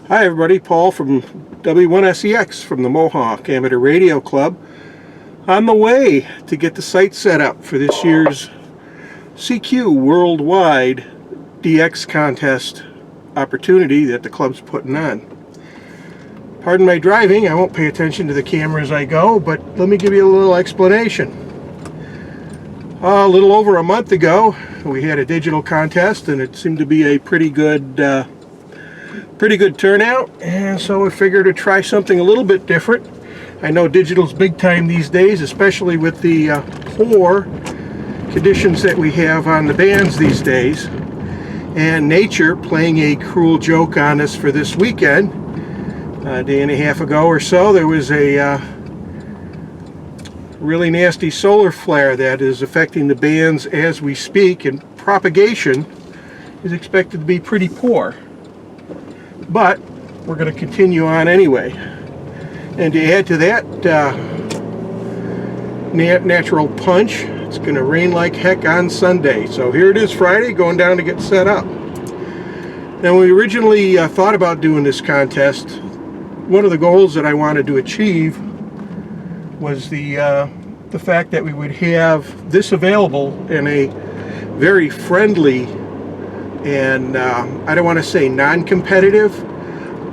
Hi everybody, Paul from W1SEX from the Mohawk Amateur Radio Club. On the way to get the site set up for this year's CQ Worldwide DX contest opportunity that the club's putting on. Pardon my driving, I won't pay attention to the camera as I go, but let me give you a little explanation. A little over a month ago, we had a digital contest, and it seemed to be a pretty good turnout, and so we figured to try something a little bit different. I know digital's big time these days, especially with the poor conditions that we have on the bands these days, and nature playing a cruel joke on us for this weekend. A day and a half ago or so, there was a really nasty solar flare that is affecting the bands as we speak, and propagation is expected to be pretty poor. But we're going to continue on anyway. And to add to that natural punch, it's going to rain like heck on Sunday. So here it is Friday, going down to get set up. Now, when we originally thought about doing this contest, one of the goals that I wanted to achieve was the fact that we would have this available in a very friendly and I don't want to say non-competitive,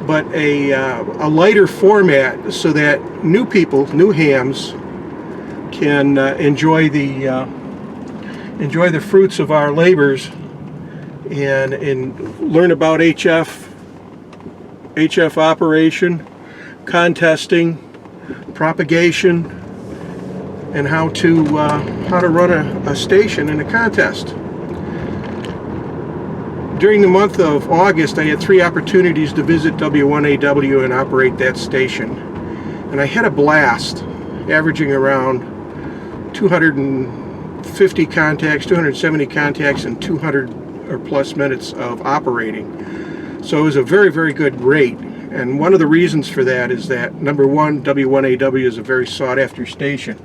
but a lighter format, so that new people, new hams, can enjoy the fruits of our labors and learn about HF operation, contesting, propagation, and how to run a station in a contest. During the month of August, I had 3 opportunities to visit W1AW and operate that station, and I had a blast, averaging around 250 contacts, 270 contacts, and 200 or plus minutes of operating. So it was a very, very good rate. And one of the reasons for that is that, number one, W1AW is a very sought-after station.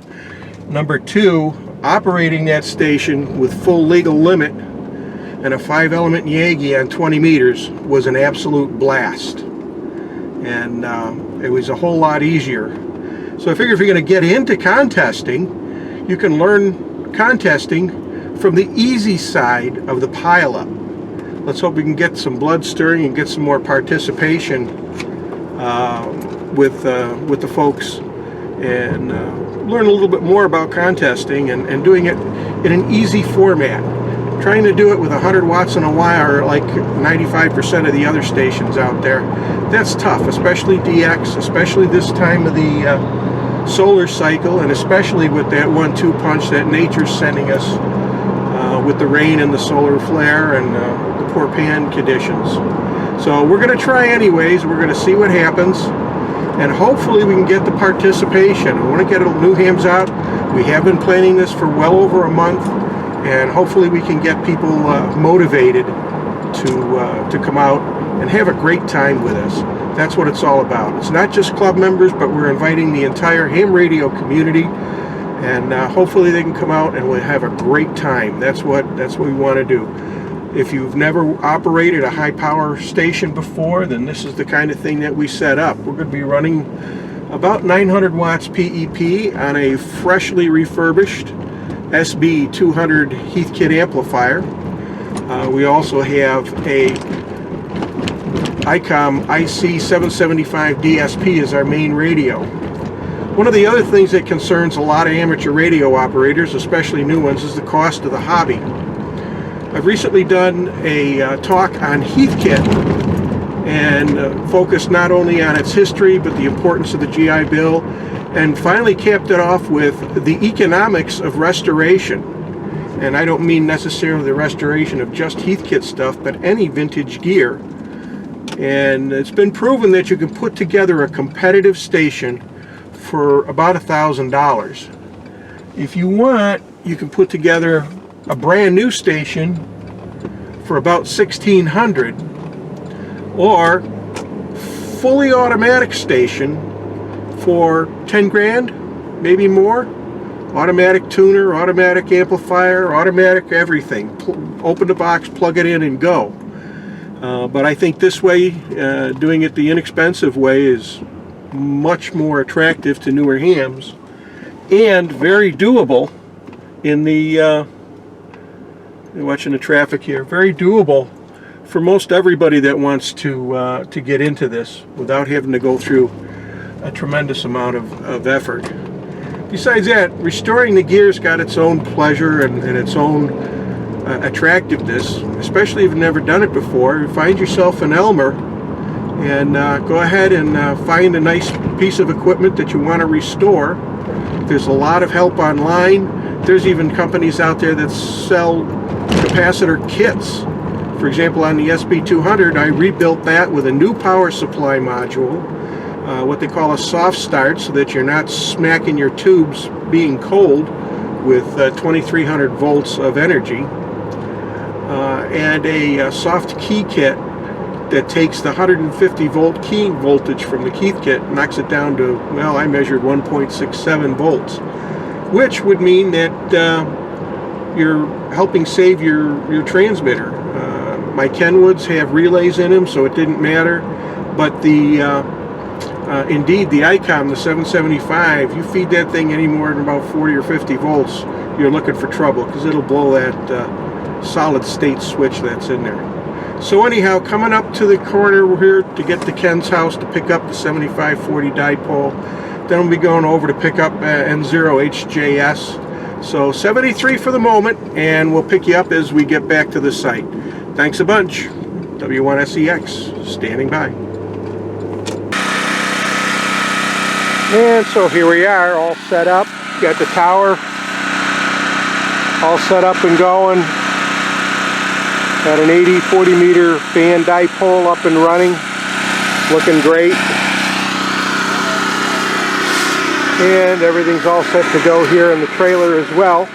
Number two, operating that station with full legal limit and a 5-element Yagi on 20 meters was an absolute blast. And it was a whole lot easier. So I figure if you're going to get into contesting, you can learn contesting from the easy side of the pileup. Let's hope we can get some blood stirring and get some more participation with the folks, and learn a little bit more about contesting and doing it in an easy format. Trying to do it with 100 watts on a wire like 95% of the other stations out there, that's tough, especially DX, especially this time of the solar cycle, and especially with that 1-2 punch that nature's sending us with the rain and the solar flare and the poor pan conditions. So we're going to try anyways. We're going to see what happens, and hopefully we can get the participation. We want to get new hams out. We have been planning this for well over a month, and hopefully we can get people motivated to come out and have a great time with us. That's what it's all about. It's not just club members, but we're inviting the entire ham radio community, and hopefully they can come out and we'll have a great time. That's what we want to do. If you've never operated a high power station before, then this is the kind of thing that we set up. We're going to be running about 900 watts PEP on a freshly refurbished SB200 Heathkit amplifier. We also have a ICOM IC775 DSP as our main radio. One of the other things that concerns a lot of amateur radio operators, especially new ones, is the cost of the hobby. I've recently done a talk on Heathkit, and focused not only on its history but the importance of the GI Bill, and finally capped it off with the economics of restoration. And I don't mean necessarily the restoration of just Heathkit stuff, but any vintage gear. And it's been proven that you can put together a competitive station for about $1,000. If you want, you can put together a brand new station for about $1,600, or fully automatic station for 10 grand, maybe more, Automatic tuner, automatic amplifier, automatic everything. Open the box, plug it in, and go. But I think this way, doing it the inexpensive way, is much more attractive to newer hams and very doable in the watching the traffic here. Very doable for most everybody that wants to get into this without having to go through a tremendous amount of effort. Besides that, restoring the gear's got its own pleasure and its own attractiveness, especially if you've never done it before. Find yourself an Elmer and go ahead and find a nice piece of equipment that you want to restore. There's a lot of help online. There's even companies out there that sell capacitor kits. For example, on the SB200, I rebuilt that with a new power supply module, what they call a soft start, so that you're not smacking your tubes being cold with 2300 volts of energy, and a soft key kit that takes the 150 volt keying voltage from the key kit, knocks it down to, well, I measured 1.67 volts, which would mean that you're helping save your transmitter. My Kenwoods have relays in them, so it didn't matter, but the indeed, the ICOM, the 775, you feed that thing any more than about 40 or 50 volts, you're looking for trouble, because it'll blow that solid state switch that's in there. So anyhow, coming up to the corner here to get to Ken's house to pick up the 7540 dipole. Then we'll be going over to pick up N0HJS. So 73 for the moment, and we'll pick you up as we get back to the site. Thanks a bunch. W1SEX, standing by. And so here we are, all set up. Got the tower all set up and going. Got an 80-40 meter fan dipole up and running. Looking great. And everything's all set to go here in the trailer as well.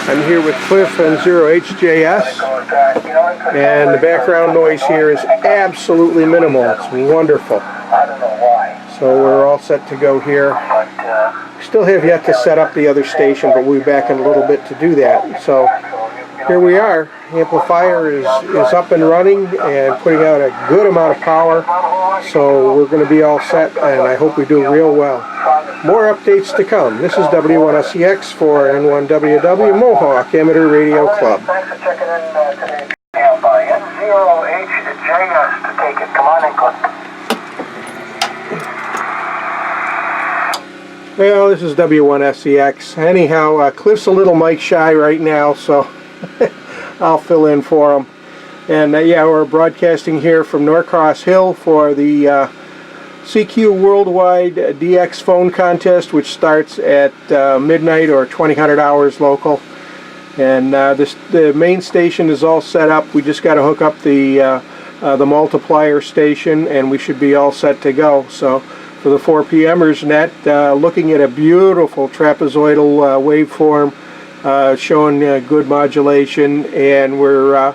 I'm here with Cliff and N0HJS. And the background noise here is absolutely minimal. It's wonderful. So we're all set to go here. Still have yet to set up the other station, but we'll be back in a little bit to do that. So here we are. Amplifier is up and running and putting out a good amount of power. So we're going to be all set, and I hope we do real well. More updates to come. This is W1SEX for N1WW Mohawk Amateur Radio Club. Thanks for checking in today. By N0HJS to take it. Come on in, Cliff. Well, this is W1SEX. Anyhow, Cliff's a little mic shy right now, so I'll fill in for him. And yeah, we're broadcasting here from Norcross Hill for the CQ Worldwide DX phone contest, which starts at midnight or 2000 hours local. And the main station is all set up. We just got to hook up the multiplier station, and we should be all set to go. So for the 4 PMers net, looking at a beautiful trapezoidal waveform, showing good modulation, and we're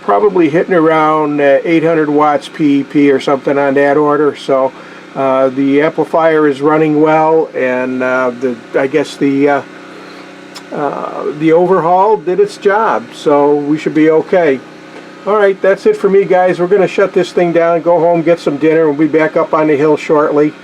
probably hitting around 800 watts PEP or something on that order. So the amplifier is running well, and I guess the overhaul did its job, so we should be okay. Alright, that's it for me, guys. We're going to shut this thing down, go home, get some dinner. We'll be back up on the hill shortly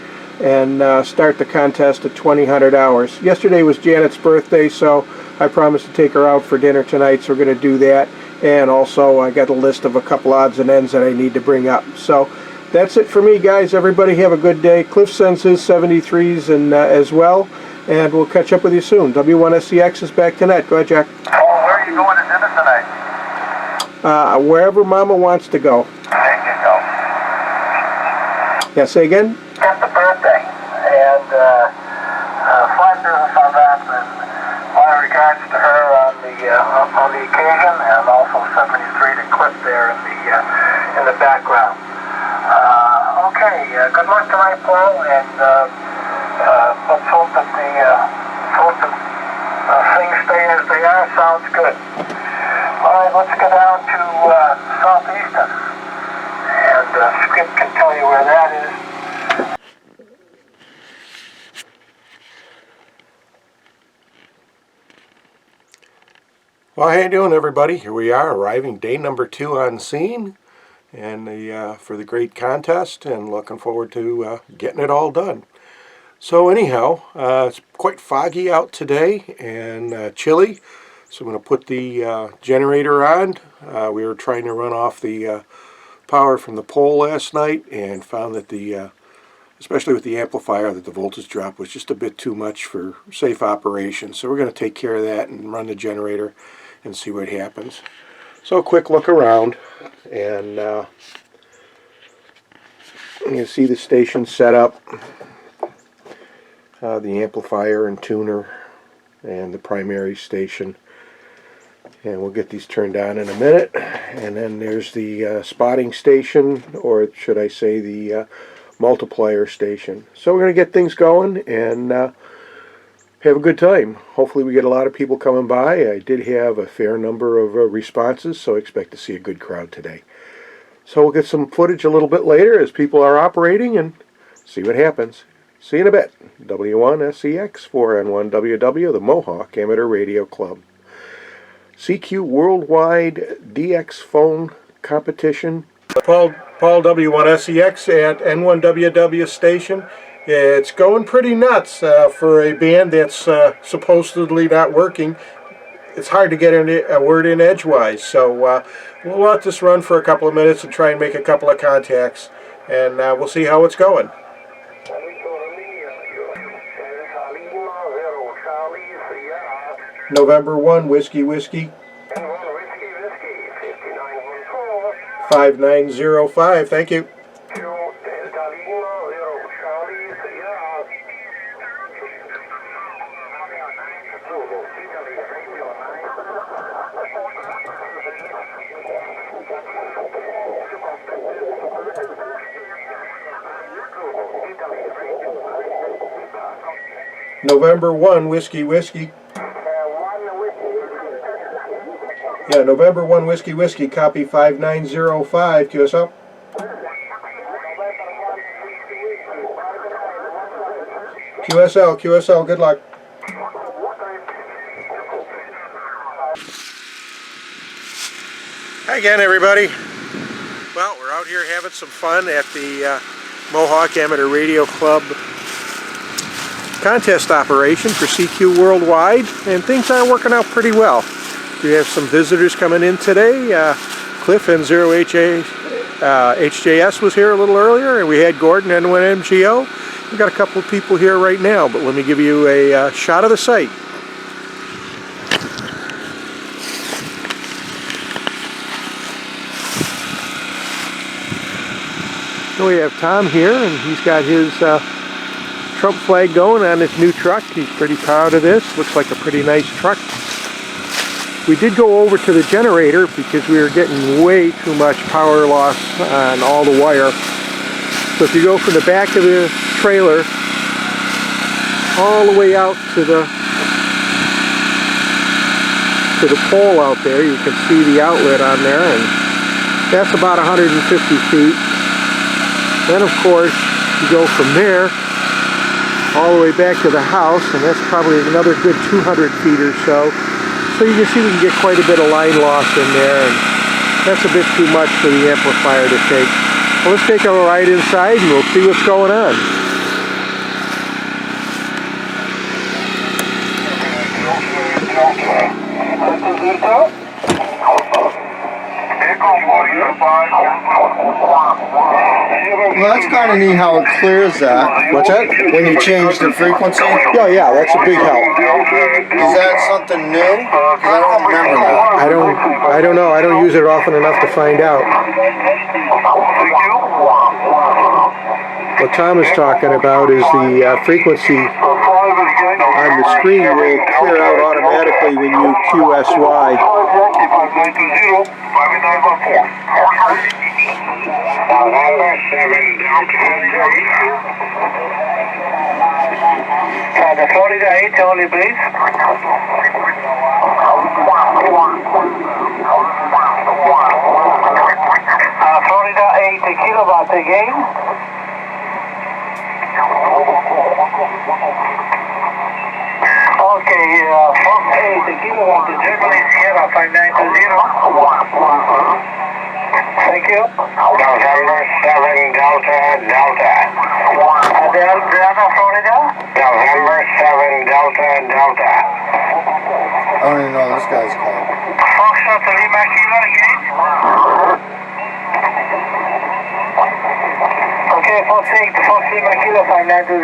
and start the contest at 2000 hours. Yesterday was Janet's birthday, so I promised to take her out for dinner tonight, so we're going to do that. And also, I got a list of a couple odds and ends that I need to bring up. So that's it for me, guys. Everybody have a good day. Cliff sends his 73s and as well, and we'll catch up with you soon. W1SEX is back tonight. Go ahead, Jack. Oh, where are you going to dinner tonight? Wherever Mama wants to go. There you go. Yeah, say again? It's the birthday, and fine business on that, and my regards to her on the occasion, and also 73 to Cliff there in the background. Okay, good luck tonight, Paul, and let's hope that things stay as they are. Sounds good. All right, let's go down to Southeastern, and Skip can tell you where that is. Well, how you doing, everybody? Here we are, arriving day number 2 on scene, and for the great contest, and looking forward to getting it all done. So anyhow, it's quite foggy out today and chilly, so I'm going to put the generator on. We were trying to run off the power from the pole last night, and found that especially with the amplifier, that the voltage drop was just a bit too much for safe operation. So we're going to take care of that and run the generator and see what happens. So a quick look around, and you can see the station set up, the amplifier and tuner, and the primary station. And we'll get these turned on in a minute. And then there's the spotting station, or should I say the multiplier station. So we're going to get things going and have a good time. Hopefully we get a lot of people coming by. I did have a fair number of responses, so I expect to see a good crowd today. So we'll get some footage a little bit later as people are operating and see what happens. See you in a bit. W1SEX 4N1WW, the Mohawk Amateur Radio Club. CQ Worldwide DX Phone Competition. Paul W1SEX at N1WW station. It's going pretty nuts for a band that's supposedly not working. It's hard to get a word in edgewise, so we'll let this run for a couple of minutes and try and make a couple of contacts, and we'll see how it's going. November 1, Whiskey Whiskey 5905, thank you. November 1, Whiskey Whiskey. Yeah, November 1, Whiskey Whiskey, copy 5905, QSL. QSL, good luck. Hi again, everybody. Well, we're out here having some fun at the Mohawk Amateur Radio Club contest operation for CQ Worldwide, and things are working out pretty well. We have some visitors coming in today. Cliff and 0HJS was here a little earlier, and we had Gordon N1MGO. We've got a couple of people here right now, but let me give you a shot of the site. So we have Tom here, and he's got his Trump flag going on this new truck. He's pretty proud of this. Looks like a pretty nice truck. We did go over to the generator because we were getting way too much power loss on all the wire. So if you go from the back of the trailer all the way out to the pole out there, you can see the outlet on there, and that's about 150 feet. Then of course you go from there all the way back to the house, and that's probably another good 200 feet or so. So you can see we can get quite a bit of line loss in there, and that's a bit too much for the amplifier to take. Well, let's take a ride inside and we'll see what's going on. Well, that's kind of neat how it clears that. What's that? When you change the frequency. Oh yeah, that's a big help. Is that something new? Because I don't remember that. I don't know. I don't use it often enough to find out. What Tom is talking about is the frequency on the screen will clear out automatically when you QSY. The Florida 8 only, please. Florida 8 kilowatt again. Okay, Fox 8 kilowatt, Germany Sierra Sierra 5920. Thank you. November 7 Delta Delta. Delta, Florida? November 7 Delta Delta. I don't even know this guy's called. Foxtrot to Lima Kilo again. Okay, Fox 8 to Fox Lima Kilo 5920.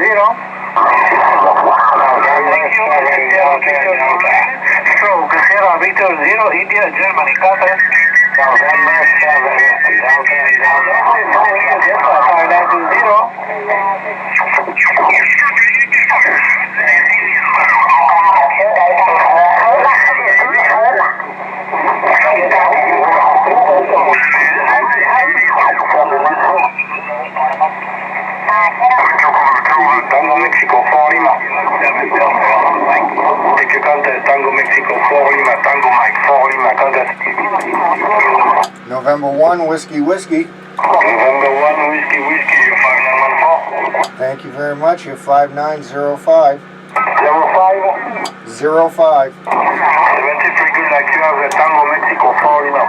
November 7 Delta Delta. Stroke, Sierra Victor 0, India, Germany, contact. November 7 Delta Delta. 5920. Tango Mexico 4 Lima. Take your contest, Tango Mexico 4 Lima, Tango Mike 4 Lima, contest. November 1, Whiskey Whiskey. November 1, Whiskey Whiskey, you're 5914. Thank you very much. You're 5905. 05. 05. 73 good, like you have the Tango Mexico 4 Lima.